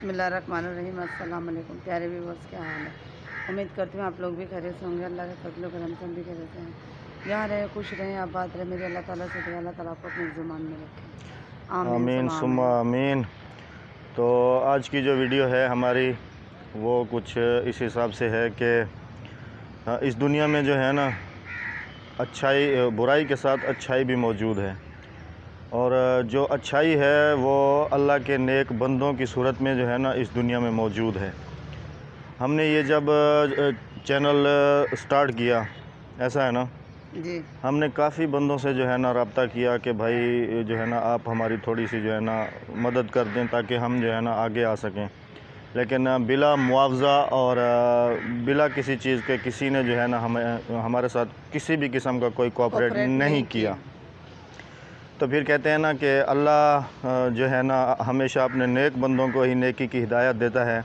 बिस्मिल्लाहिर्रहमानिर्रहीम। अस्सलाम वालेकुम प्यारे व्यूअर्स, क्या हाल है? उम्मीद करती हूँ आप लोग भी खैरियत से होंगे। अल्लाह के फजल करम से हम भी खैरियत से हैं। जहाँ रहे खुश रहें, आबाद रहे। मेरे अल्लाह ताला से दुआ, अल्लाह ताला आपको अपनी ज़ुबान में रखे। आमीन आमीन सुम्मा सुम्मा आमीन। आमीन। तो आज की जो वीडियो है हमारी, वो कुछ इस हिसाब से है कि इस दुनिया में जो है ना, अच्छाई बुराई के साथ अच्छाई भी मौजूद है। और जो अच्छाई है वो अल्लाह के नेक बंदों की सूरत में जो है ना इस दुनिया में मौजूद है। हमने ये जब चैनल स्टार्ट किया, ऐसा है ना, जी हमने काफ़ी बंदों से जो है ना रब्ता किया कि भाई जो है ना आप हमारी थोड़ी सी जो है ना मदद कर दें ताकि हम जो है ना आगे आ सकें। लेकिन बिला मुआवज़ा और बिला किसी चीज़ के किसी ने जो है ना हमारे साथ किसी भी किस्म का कोई कोऑपरेट नहीं किया। तो फिर कहते हैं ना कि अल्लाह जो है ना हमेशा अपने नेक बंदों को ही नेकी की हिदायत देता है।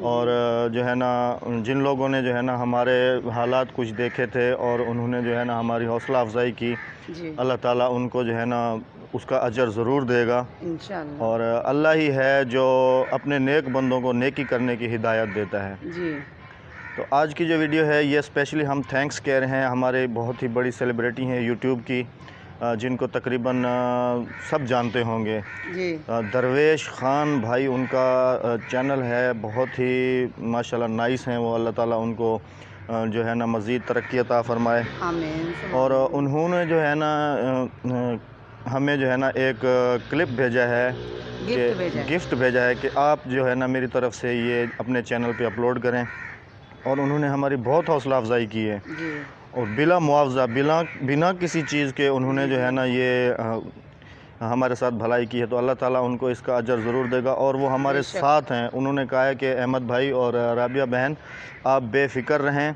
और जो है ना जिन लोगों ने जो है ना हमारे हालात कुछ देखे थे और उन्होंने जो है ना हमारी हौसला अफजाई की, अल्लाह ताला उनको जो है ना उसका अजर ज़रूर देगा इंशाअल्लाह। और अल्लाह ही है जो अपने नेक बंदों को नेकी करने की हिदायत देता है। जी तो आज की जो वीडियो है ये स्पेशली हम थैंक्स कह रहे हैं हमारे बहुत ही बड़ी सेलिब्रिटी हैं यूट्यूब की, जिनको तकरीबन सब जानते होंगे। जी दरवेश ख़ान भाई उनका चैनल है, बहुत ही माशाल्लाह नाइस हैं वो। अल्लाह ताला उनको जो है ना मज़ीद तरक्की अता फ़रमाए। आमीन सुम्मा और आमीन। उन्होंने जो है ना हमें जो है ना एक क्लिप भेजा है, गिफ्ट भेजा है कि आप जो है ना मेरी तरफ़ से ये अपने चैनल पे अपलोड करें। और उन्होंने हमारी बहुत हौसला अफजाई की है जी और बिला मुआवज़ा बिना किसी चीज़ के उन्होंने जो है ना ये हमारे साथ भलाई की है। तो अल्लाह ताला उनको इसका अजर ज़रूर देगा। और वो हमारे साथ हैं। उन्होंने कहा है कि अहमद भाई और राबिया बहन आप बेफ़िक्र रहें,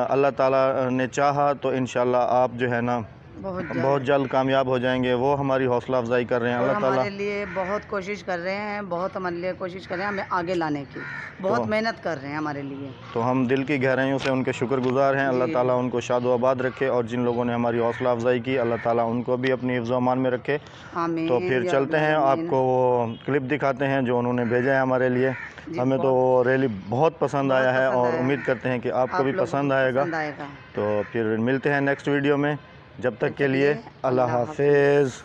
अल्लाह ताला ने चाहा तो इंशाल्लाह आप जो है ना बहुत जल्द कामयाब हो जाएंगे। वो हमारी हौसला अफजाई कर रहे हैं। और अल्लाह ताला हमारे लिए बहुत कोशिश कर रहे हैं, बहुत हमारे लिए कोशिश कर रहे हैं हमें आगे लाने की, बहुत मेहनत कर रहे हैं हमारे लिए। तो हम दिल की गहराइयों से उनके शुक्रगुज़ार हैं। अल्लाह ताला उनको शादो-आबाद रखे और जिन लोगों ने हमारी हौसला अफजाई की अल्लाह ताला उनको भी अपनी हिफ्ज़ व अमान में रखे। आमीन। तो फिर चलते हैं, आपको वो क्लिप दिखाते हैं जो उन्होंने भेजा है हमारे लिए। हमें तो वो रियली बहुत पसंद आया है और उम्मीद करते हैं कि आपको भी पसंद आएगा। तो फिर मिलते हैं नेक्स्ट वीडियो में, जब तक के लिए अल्लाह हाफिज़।